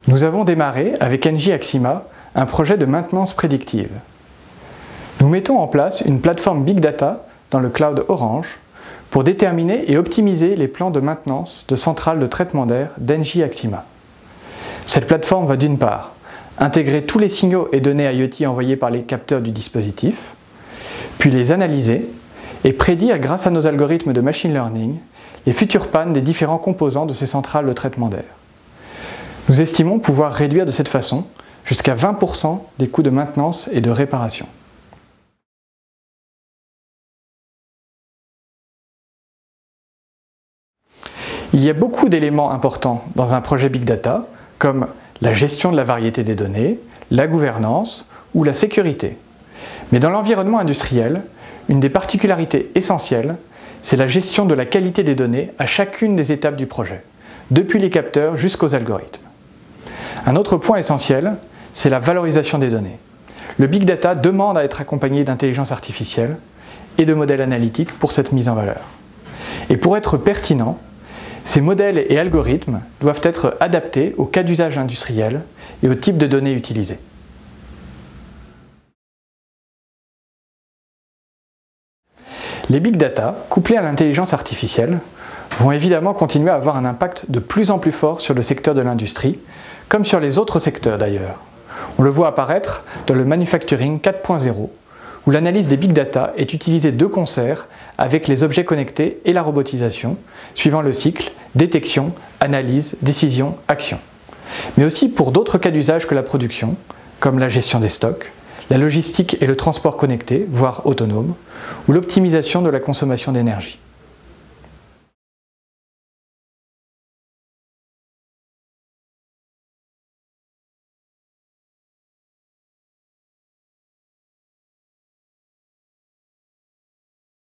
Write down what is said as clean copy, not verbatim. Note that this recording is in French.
Nous avons démarré avec Engie Axima un projet de maintenance prédictive. Nous mettons en place une plateforme Big Data dans le cloud Orange pour déterminer et optimiser les plans de maintenance de centrales de traitement d'air d'Engie Axima. Cette plateforme va d'une part intégrer tous les signaux et données IoT envoyés par les capteurs du dispositif, puis les analyser et prédire grâce à nos algorithmes de machine learning les futures pannes des différents composants de ces centrales de traitement d'air. Nous estimons pouvoir réduire de cette façon jusqu'à 20% des coûts de maintenance et de réparation. Il y a beaucoup d'éléments importants dans un projet Big Data, comme la gestion de la variété des données, la gouvernance ou la sécurité. Mais dans l'environnement industriel, une des particularités essentielles, c'est la gestion de la qualité des données à chacune des étapes du projet, depuis les capteurs jusqu'aux algorithmes. Un autre point essentiel, c'est la valorisation des données. Le Big Data demande à être accompagné d'intelligence artificielle et de modèles analytiques pour cette mise en valeur. Et pour être pertinent, ces modèles et algorithmes doivent être adaptés aux cas d'usage industriel et au type de données utilisées. Les Big Data, couplés à l'intelligence artificielle, vont évidemment continuer à avoir un impact de plus en plus fort sur le secteur de l'industrie, comme sur les autres secteurs d'ailleurs. On le voit apparaître dans le manufacturing 4.0, où l'analyse des Big Data est utilisée de concert avec les objets connectés et la robotisation, suivant le cycle détection, analyse, décision, action. Mais aussi pour d'autres cas d'usage que la production, comme la gestion des stocks, la logistique et le transport connecté, voire autonome, ou l'optimisation de la consommation d'énergie.